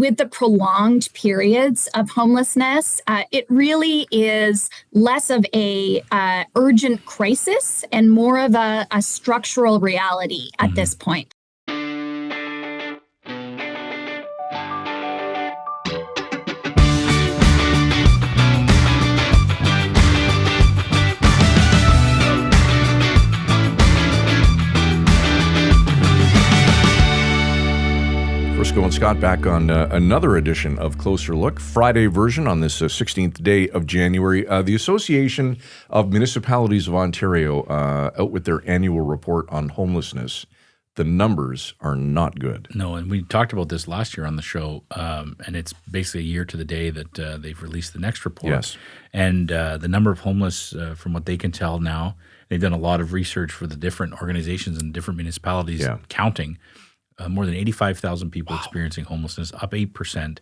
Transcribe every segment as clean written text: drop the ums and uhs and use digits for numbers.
with the prolonged periods of homelessness, it really is less of a urgent crisis and more of a structural reality at this point. Frisco and Scott back on another edition of Closer Look, Friday version on this 16th day of January. The Association of Municipalities of Ontario out with their annual report on homelessness. The numbers are not good. No, and we talked about this last year on the show, and it's basically a year to the day that they've released the next report. Yes. And the number of homeless, from what they can tell now, they've done a lot of research for the different organizations and different municipalities counting. More than 85,000 people experiencing homelessness, up 8%.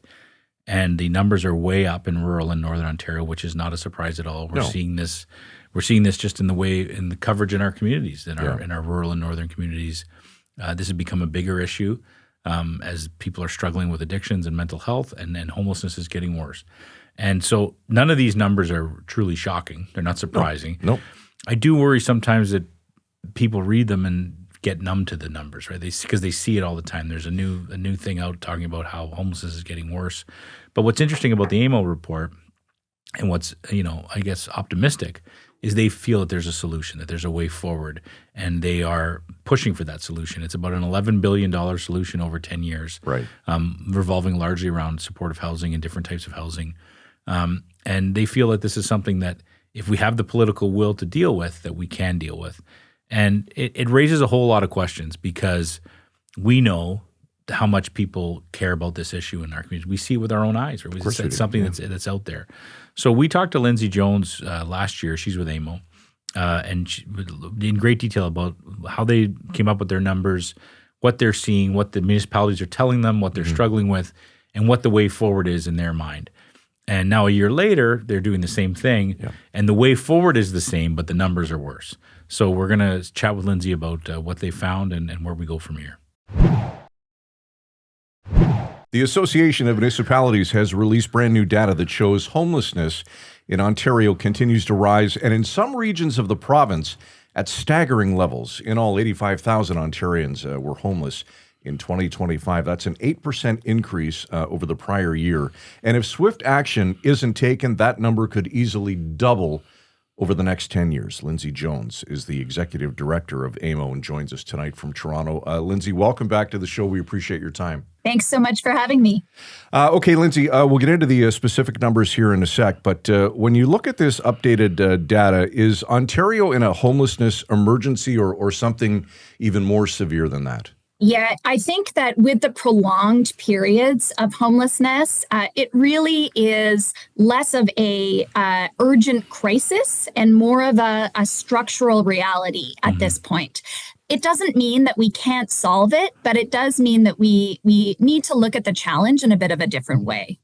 And the numbers are way up in rural and northern Ontario, which is not a surprise at all. We're seeing this just in the coverage in our communities, in our rural and northern communities. This has become a bigger issue as people are struggling with addictions and mental health, and homelessness is getting worse. And so none of these numbers are truly shocking. They're not surprising. Nope. I do worry sometimes that people read them and get numb to the numbers, right? Because they see it all the time. There's a new thing out talking about how homelessness is getting worse. But what's interesting about the AMO report, and what's I guess optimistic, is they feel that there's a solution, that there's a way forward, and they are pushing for that solution. It's about an $11 billion solution over 10 years, right? Revolving largely around supportive housing and different types of housing. And they feel that this is something that if we have the political will to deal with, that we can deal with. And it raises a whole lot of questions because we know how much people care about this issue in our community. We see it with our own eyes. Right? It's something that's out there. So we talked to Lindsay Jones last year. She's with AMO, and she, in great detail about how they came up with their numbers, what they're seeing, what the municipalities are telling them, what they're struggling with, and what the way forward is in their mind. And now a year later, they're doing the same thing, and the way forward is the same, but the numbers are worse. So we're going to chat with Lindsay about what they found and where we go from here. The Association of Municipalities has released brand new data that shows homelessness in Ontario continues to rise, and in some regions of the province at staggering levels. In all, 85,000 Ontarians were homeless in 2025. That's an 8% increase over the prior year. And if swift action isn't taken, that number could easily double over the next 10 years. Lindsay Jones is the executive director of AMO and joins us tonight from Toronto. Lindsay, welcome back to the show. We appreciate your time. Thanks so much for having me. Okay, Lindsay, we'll get into the specific numbers here in a sec, but when you look at this updated data, is Ontario in a homelessness emergency or something even more severe than that? Yeah, I think that with the prolonged periods of homelessness, it really is less of a urgent crisis and more of a structural reality at this point. It doesn't mean that we can't solve it, but it does mean that we need to look at the challenge in a bit of a different way.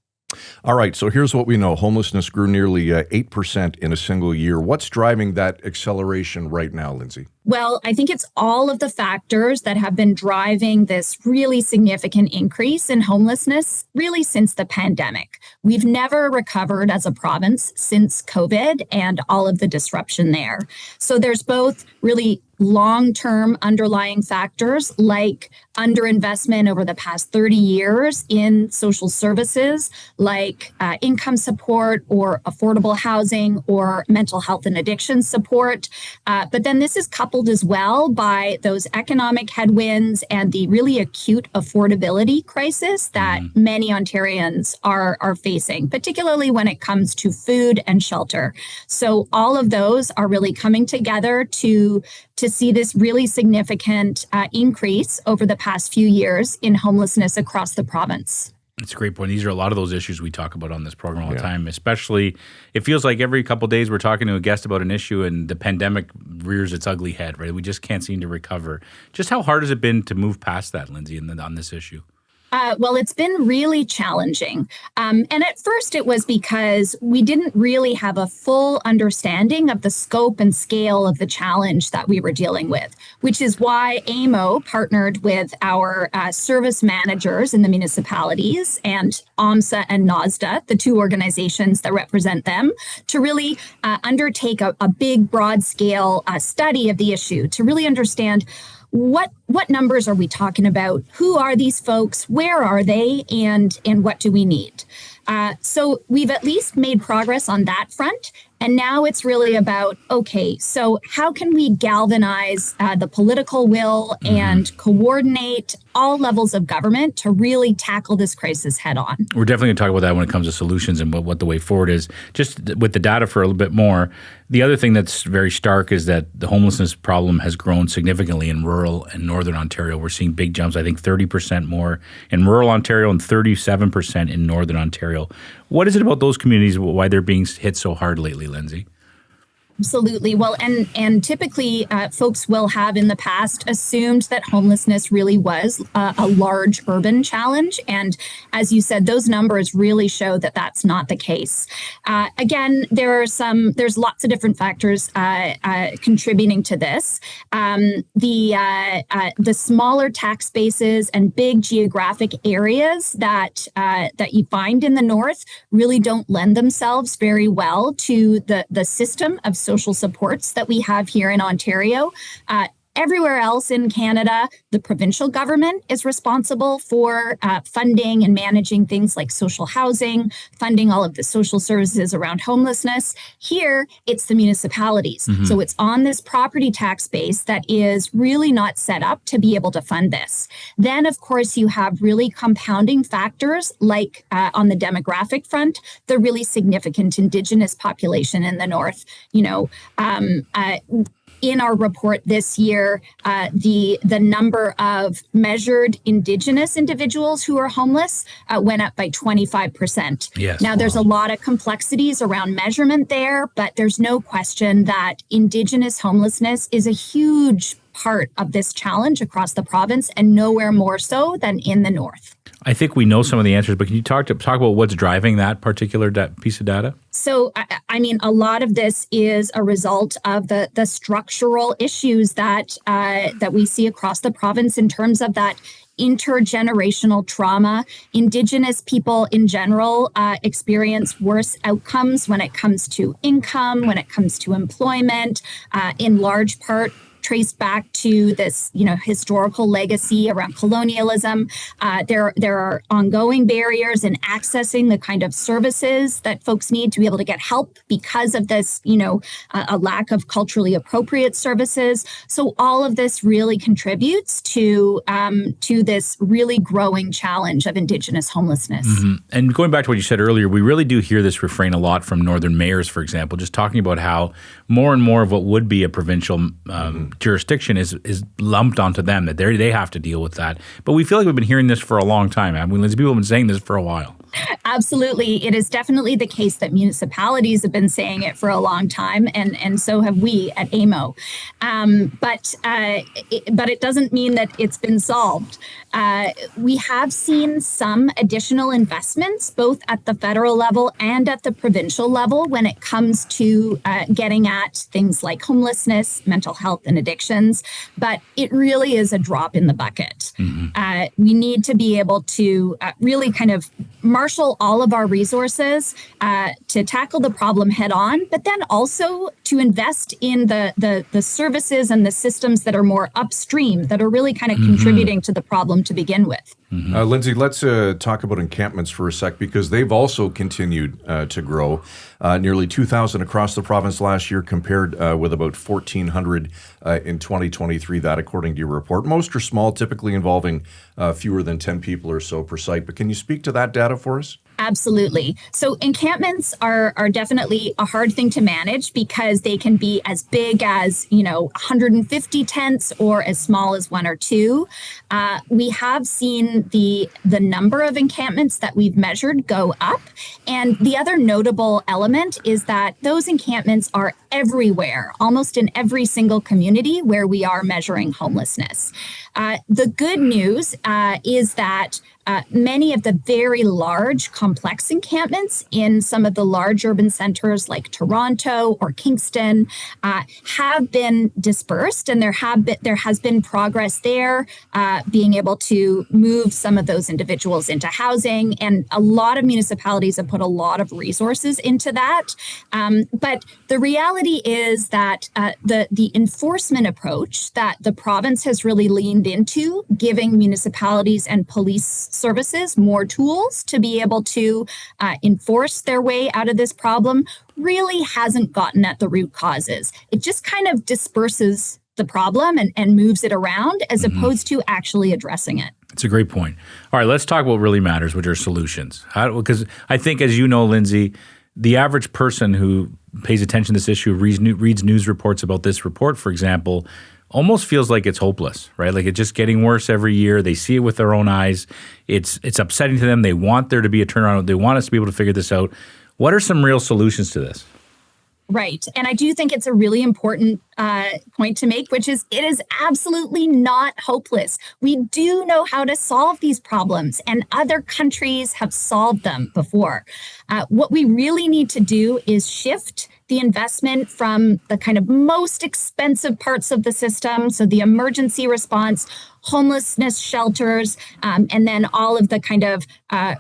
All right, so here's what we know. Homelessness grew nearly 8% in a single year. What's driving that acceleration right now, Lindsay? Well, I think it's all of the factors that have been driving this really significant increase in homelessness really since the pandemic. We've never recovered as a province since COVID and all of the disruption there. So there's both really long-term underlying factors like underinvestment over the past 30 years in social services like income support or affordable housing or mental health and addiction support. But then this is coupled as well by those economic headwinds and the really acute affordability crisis that many Ontarians are facing, particularly when it comes to food and shelter. So all of those are really coming together to see this really significant increase over the past few years in homelessness across the province. It's a great point. These are a lot of those issues we talk about on this program all the time, especially it feels like every couple of days we're talking to a guest about an issue and the pandemic rears its ugly head, right? We just can't seem to recover. Just how hard has it been to move past that, Lindsay, on this issue? Well, it's been really challenging. And at first it was because we didn't really have a full understanding of the scope and scale of the challenge that we were dealing with, which is why AMO partnered with our service managers in the municipalities and OMSA and NOSDA, the two organizations that represent them, to really undertake a big, broad-scale study of the issue to really understand what numbers are we talking about? Who are these folks? Where are they? And what do we need? So we've at least made progress on that front. And now it's really about, okay, so how can we galvanize the political will and coordinate all levels of government to really tackle this crisis head on? We're definitely going to talk about that when it comes to solutions and what the way forward is. Just with the data for a little bit more, the other thing that's very stark is that the homelessness problem has grown significantly in rural and northern Ontario. We're seeing big jumps, I think 30% more in rural Ontario and 37% in northern Ontario. What is it about those communities, why they're being hit so hard lately, Lindsay? Absolutely. Well, and typically folks will have in the past assumed that homelessness really was a large urban challenge. And as you said, those numbers really show that that's not the case. Again, there's lots of different factors contributing to this. The smaller tax bases and big geographic areas that you find in the north really don't lend themselves very well to the system of social supports that we have here in Ontario. Everywhere else in Canada, the provincial government is responsible for funding and managing things like social housing, funding all of the social services around homelessness. Here, it's the municipalities. So it's on this property tax base that is really not set up to be able to fund this. Then, of course, you have really compounding factors like on the demographic front, the really significant Indigenous population in the north. In our report this year, the number of measured Indigenous individuals who are homeless went up by 25%. Yes, now, there's a lot of complexities around measurement there, but there's no question that Indigenous homelessness is a huge part of this challenge across the province, and nowhere more so than in the north. I think we know some of the answers, but can you talk about what's driving that particular piece of data? So, I mean, a lot of this is a result of the structural issues that we see across the province in terms of that intergenerational trauma. Indigenous people in general experience worse outcomes when it comes to income, when it comes to employment, in large part traced back to this, historical legacy around colonialism. There are ongoing barriers in accessing the kind of services that folks need to be able to get help because of this, a lack of culturally appropriate services. So all of this really contributes to this really growing challenge of Indigenous homelessness. And going back to what you said earlier, we really do hear this refrain a lot from northern mayors, for example, just talking about how more and more of what would be a provincial jurisdiction is lumped onto them, that they have to deal with that. But we feel like we've been hearing this for a long time. I mean, Lindsay, people have been saying this for a while. Absolutely. It is definitely the case that municipalities have been saying it for a long time, and so have we at AMO. But it doesn't mean that it's been solved. We have seen some additional investments, both at the federal level and at the provincial level, when it comes to getting at things like homelessness, mental health, and addictions. But it really is a drop in the bucket. We need to be able to really kind of marshal all of our resources to tackle the problem head on, but then also to invest in the services and the systems that are more upstream, that are really kind of contributing to the problem to begin with. Lindsay, let's talk about encampments for a sec, because they've also continued to grow. Nearly 2,000 across the province last year, compared with about 1,400 in 2023, that according to your report. Most are small, typically involving fewer than 10 people or so per site. But can you speak to that data for us? Absolutely. So encampments are definitely a hard thing to manage, because they can be as big as, 150 tents or as small as one or two. We have seen the number of encampments that we've measured go up. And the other notable element is that those encampments are everywhere, almost in every single community where we are measuring homelessness. The good news is that many of the very large, complex encampments in some of the large urban centers like Toronto or Kingston have been dispersed, and there has been progress there, being able to move some of those individuals into housing, and a lot of municipalities have put a lot of resources into that. But the reality is that the enforcement approach that the province has really leaned into, giving municipalities and police services more tools to be able to enforce their way out of this problem, really hasn't gotten at the root causes. It just kind of disperses the problem and moves it around as opposed to actually addressing it. It's a great point. All right, let's talk about what really matters, which are solutions. Because I think, as you know, Lindsay, the average person who pays attention to this issue, reads news reports about this report, for example, almost feels like it's hopeless, right? Like it's just getting worse every year. They see it with their own eyes. It's upsetting to them. They want there to be a turnaround. They want us to be able to figure this out. What are some real solutions to this? Right. And I do think it's a really important point to make, which is it is absolutely not hopeless. We do know how to solve these problems, and other countries have solved them before. What we really need to do is shift the investment from the kind of most expensive parts of the system, so the emergency response, homelessness shelters, and then all of the kind of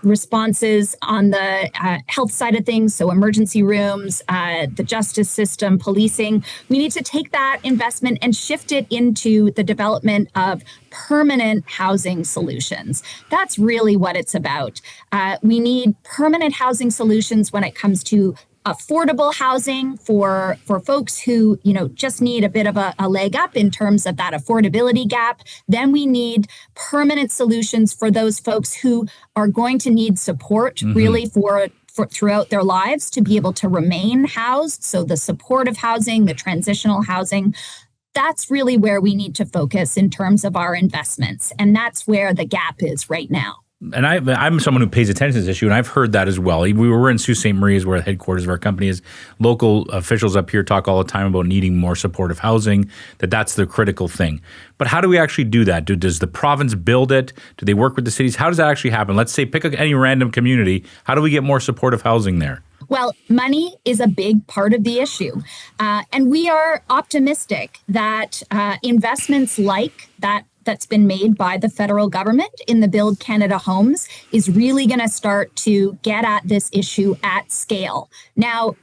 responses on the health side of things, so emergency rooms, the justice system, policing. We need to take that investment and shift it into the development of permanent housing solutions. That's really what it's about. We need permanent housing solutions when it comes to affordable housing for folks who, just need a bit of a leg up in terms of that affordability gap. Then we need permanent solutions for those folks who are going to need support really for throughout their lives to be able to remain housed. So the supportive housing, the transitional housing, that's really where we need to focus in terms of our investments. And that's where the gap is right now. And I'm someone who pays attention to this issue, and I've heard that as well. We were in Sault Ste. Marie, where the headquarters of our company is. Local officials up here talk all the time about needing more supportive housing, that's the critical thing. But how do we actually do that? Does the province build it? Do they work with the cities? How does that actually happen? Let's say pick any random community. How do we get more supportive housing there? Well, money is a big part of the issue. And we are optimistic that investments like that's been made by the federal government in the Build Canada Homes is really going to start to get at this issue at scale. Now,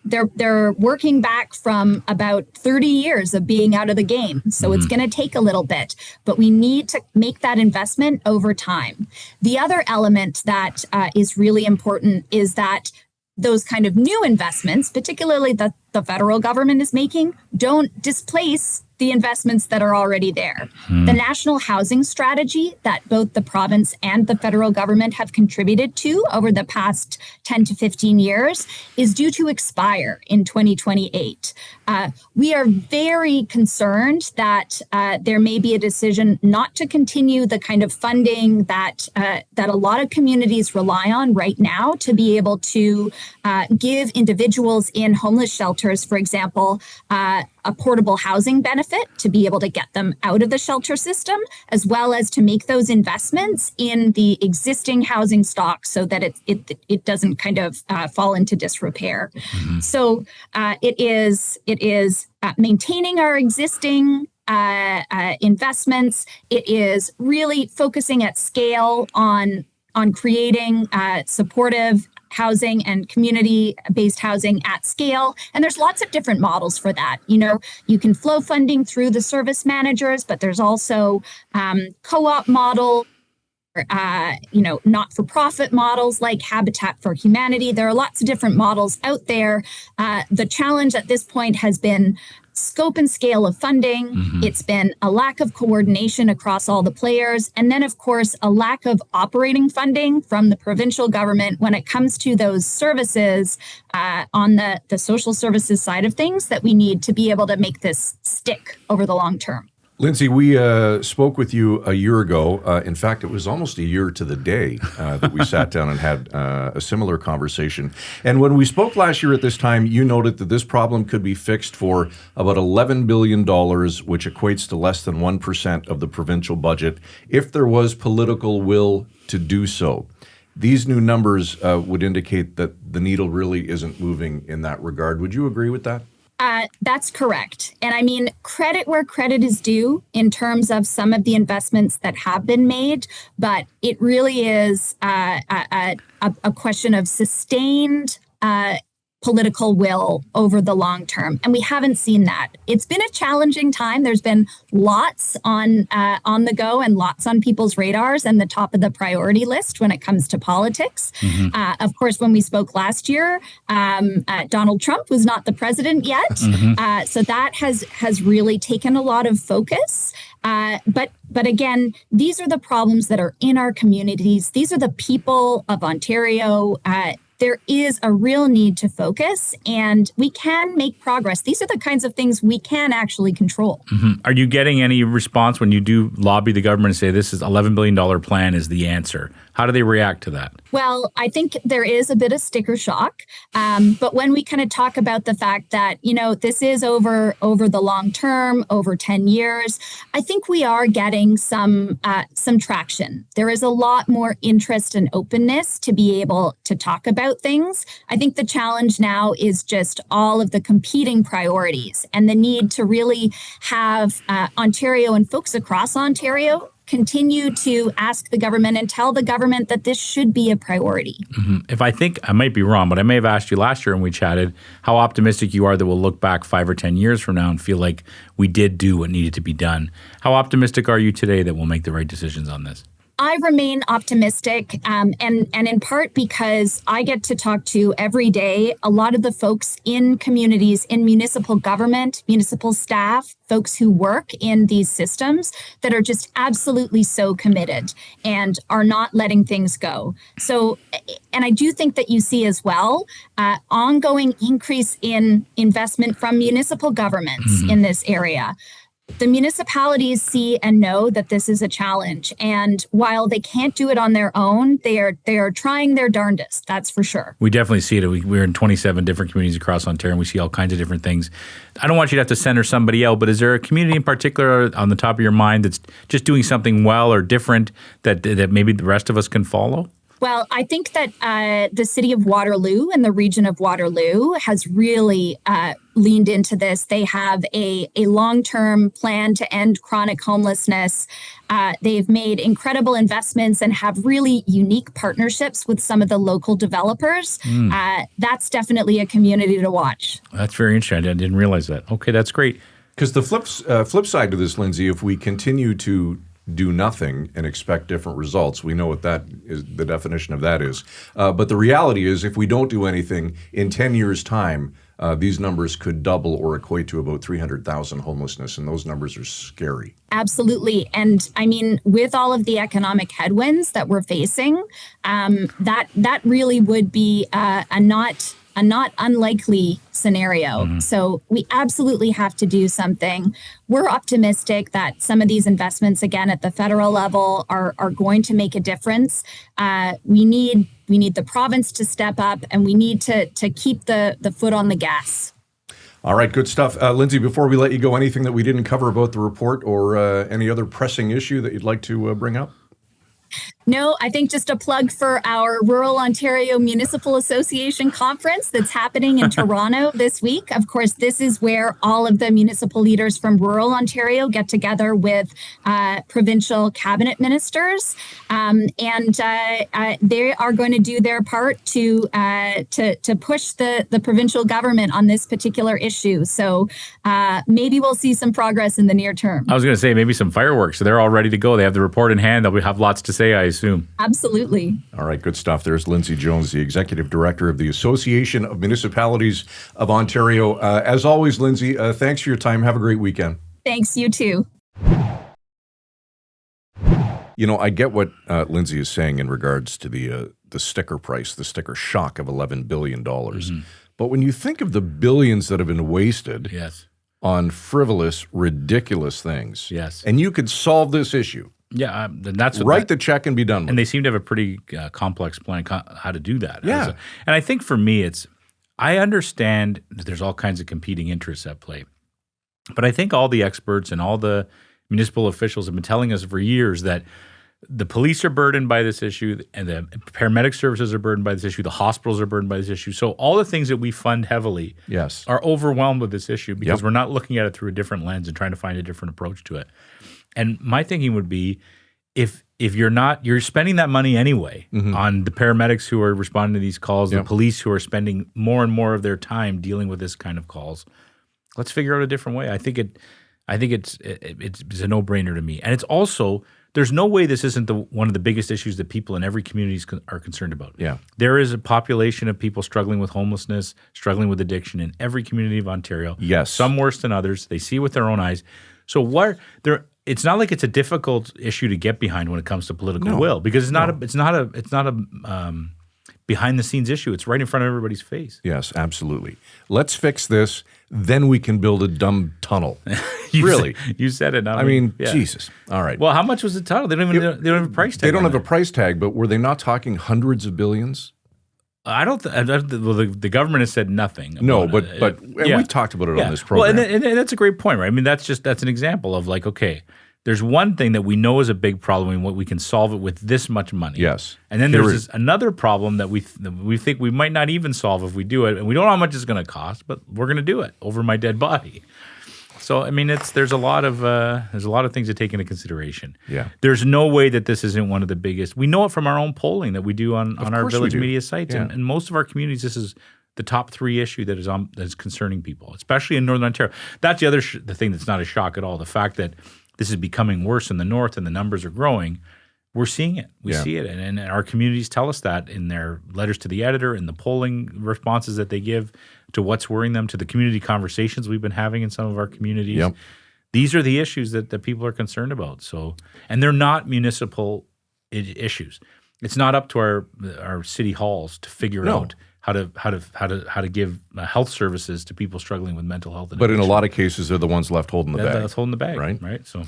they're working back from about 30 years of being out of the game. So it's going to take a little bit, but we need to make that investment over time. The other element that is really important is that those kind of new investments, particularly that the federal government is making, don't displace the investments that are already there. The national housing strategy that both the province and the federal government have contributed to over the past 10 to 15 years is due to expire in 2028. We are very concerned that there may be a decision not to continue the kind of funding that a lot of communities rely on right now to be able to give individuals in homeless shelters, for example, a portable housing benefit to be able to get them out of the shelter system, as well as to make those investments in the existing housing stock so that it doesn't kind of fall into disrepair. So it is maintaining our existing investments. It is really focusing at scale on creating supportive housing and community-based housing at scale. And there's lots of different models for that. You can flow funding through the service managers, but there's also co-op model, not-for-profit models like Habitat for Humanity. There are lots of different models out there. The challenge at this point has been scope and scale of funding. It's been a lack of coordination across all the players. And then, of course, a lack of operating funding from the provincial government when it comes to those services on the social services side of things that we need to be able to make this stick over the long term. Lindsay, we spoke with you a year ago. In fact, it was almost a year to the day that we sat down and had a similar conversation. And when we spoke last year at this time, you noted that this problem could be fixed for about $11 billion, which equates to less than 1% of the provincial budget, if there was political will to do so. These new numbers would indicate that the needle really isn't moving in that regard. Would you agree with that? That's correct. And I mean, credit where credit is due in terms of some of the investments that have been made, but it really is a question of sustained political will over the long term. And we haven't seen that. It's been a challenging time. There's been lots on the go and lots on people's radars and the top of the priority list when it comes to politics. Mm-hmm. Of course, when we spoke last year, Donald Trump was not the president yet. Mm-hmm. So that has really taken a lot of focus. But again, these are the problems that are in our communities. These are the people of Ontario. There is a real need to focus, and we can make progress. These are the kinds of things we can actually control. Mm-hmm. Are you getting any response when you do lobby the government and say this is $11 billion plan is the answer? How do they react to that? Well, I think there is a bit of sticker shock. But when we kind of talk about the fact that, this is over the long term, over 10 years, I think we are getting some traction. There is a lot more interest and openness to be able to talk about things. I think the challenge now is just all of the competing priorities and the need to really have Ontario and folks across Ontario continue to ask the government and tell the government that this should be a priority. Mm-hmm. If I think, I might be wrong, but I may have asked you last year when we chatted how optimistic you are that we'll look back 5 or 10 years from now and feel like we did do what needed to be done. How optimistic are you today that we'll make the right decisions on this? I remain optimistic, and in part because I get to talk to every day a lot of the folks in communities, in municipal government, municipal staff, folks who work in these systems that are just absolutely so committed and are not letting things go. So, and I do think that you see as well ongoing increase in investment from municipal governments in this area. The municipalities see and know that this is a challenge. And while they can't do it on their own, they are trying their darndest. That's for sure. We definitely see it. We're in 27 different communities across Ontario, and we see all kinds of different things. I don't want you to have to center somebody out, but is there a community in particular on the top of your mind that's just doing something well or different that maybe the rest of us can follow? Well, I think that the city of Waterloo and the region of Waterloo has really leaned into this. They have a long-term plan to end chronic homelessness. They've made incredible investments and have really unique partnerships with some of the local developers. That's definitely a community to watch. That's very interesting. I didn't realize that. Okay, that's great. Because the flip side to this, Lindsay, if we continue to do nothing and expect different results, we know what that is, the definition of that is. But the reality is, if we don't do anything, in 10 years' time, these numbers could double or equate to about 300,000 homelessness, and those numbers are scary. Absolutely. And I mean, with all of the economic headwinds that we're facing, that really would be a not unlikely scenario. Mm-hmm. So we absolutely have to do something. We're optimistic that some of these investments, again, at the federal level are going to make a difference. We need the province to step up, and we need to keep the foot on the gas. All right, good stuff. Lindsay, before we let you go, anything that we didn't cover about the report or any other pressing issue that you'd like to bring up? No, I think just a plug for our Rural Ontario Municipal Association conference that's happening in Toronto this week. Of course, this is where all of the municipal leaders from rural Ontario get together with provincial cabinet ministers, and they are going to do their part to push the provincial government on this particular issue. So maybe we'll see some progress in the near term. I was going to say maybe some fireworks. So they're all ready to go. They have the report in hand. They'll have lots to say, I assume. Absolutely. All right, good stuff. There's Lindsay Jones, the Executive Director of the Association of Municipalities of Ontario. As always, Lindsay, thanks for your time. Have a great weekend. Thanks, you too. You know, I get what Lindsay is saying in regards to the sticker price, the sticker shock of $11 billion. Mm-hmm. But when you think of the billions that have been wasted, yes, on frivolous, ridiculous things. Yes. And you could solve this issue. Yeah, that's what Write the check and be done with it. And they seem to have a pretty complex plan how to do that. Yeah. And I think for me, I understand that there's all kinds of competing interests at play. But I think all the experts and all the municipal officials have been telling us for years that the police are burdened by this issue, and the paramedic services are burdened by this issue, the hospitals are burdened by this issue. So all the things that we fund heavily are overwhelmed with this issue because we're not looking at it through a different lens and trying to find a different approach to it. And my thinking would be, if you're spending that money anyway on the paramedics who are responding to these calls, the police who are spending more and more of their time dealing with this kind of calls, let's figure out a different way. I think it's a no-brainer to me. And it's also, there's no way this isn't one of the biggest issues that people in every community are concerned about. Yeah. There is a population of people struggling with homelessness, struggling with addiction in every community of Ontario. Yes. Some worse than others. They see with their own eyes. So it's not like it's a difficult issue to get behind when it comes to political will, because it's not a behind the scenes issue. It's right in front of everybody's face. Yes, absolutely. Let's fix this. Then we can build a dumb tunnel. Really? You said it. I mean, Jesus. All right. Well, how much was the tunnel? They don't have a price tag. They don't have a price tag, but were they not talking hundreds of billions? I don't. The government has said nothing. No, but we've talked about it on this program. Well, and that's a great point, right? I mean, that's an example of like, okay, there's one thing that we know is a big problem and what we can solve it with this much money. Yes. And then there's another problem that we think we might not even solve if we do it, and we don't know how much it's going to cost, but we're going to do it over my dead body. So I mean, there's a lot of things to take into consideration. Yeah. There's no way that this isn't one of the biggest. We know it from our own polling that we do on our village media sites, and most of our communities. This is the top 3 issue that is concerning people, especially in Northern Ontario. That's the other the thing that's not a shock at all. The fact that this is becoming worse in the north and the numbers are growing. We're seeing it. We see it. And our communities tell us that in their letters to the editor, in the polling responses that they give to what's worrying them, to the community conversations we've been having in some of our communities. Yep. These are the issues that people are concerned about. So, and they're not municipal issues. It's not up to our city halls to figure out how to give health services to people struggling with mental health. But in a lot of cases, they're the ones left holding the bag. That's holding the bag, right? So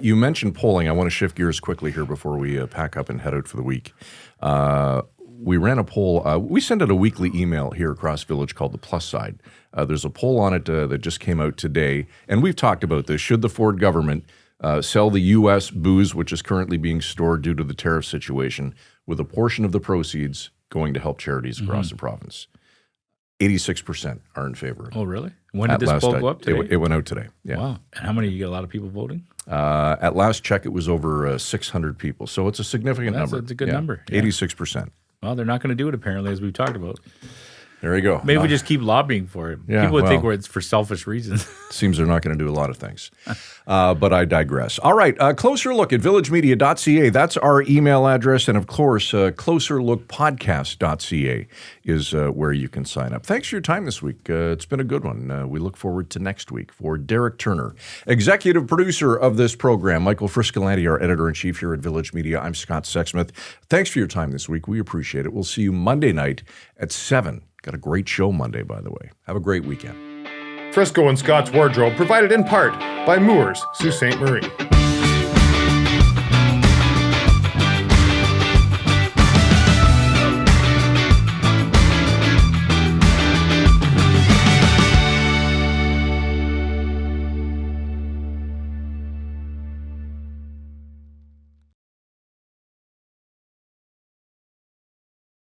you mentioned polling. I want to shift gears quickly here before we pack up and head out for the week. We ran a poll. We send out a weekly email here across Village called The Plus Side. There's a poll on it that just came out today, and we've talked about this. Should the Ford government sell the U.S. booze, which is currently being stored due to the tariff situation, with a portion of the proceeds going to help charities across the province? 86% are in favor of it. Oh, really? When did this poll go up today? It went out today. Yeah. Wow. And how many? You get a lot of people voting? At last check, it was over 600 people. So it's a significant number. That's a good number. Yeah. 86%. Well, they're not going to do it, apparently, as we've talked about. There you go. Maybe we just keep lobbying for it. Yeah, people would think it's for selfish reasons. Seems they're not going to do a lot of things. But I digress. All right, closer look at villagemedia.ca. That's our email address. And, of course, closerlookpodcast.ca is where you can sign up. Thanks for your time this week. It's been a good one. We look forward to next week. For Derek Turner, executive producer of this program, Michael Friscolanti, our editor-in-chief here at Village Media, I'm Scott Sexsmith. Thanks for your time this week. We appreciate it. We'll see you Monday night at 7. Got a great show Monday, by the way. Have a great weekend. Frisco and Scott's Wardrobe provided in part by Moores, Sault Ste. Marie.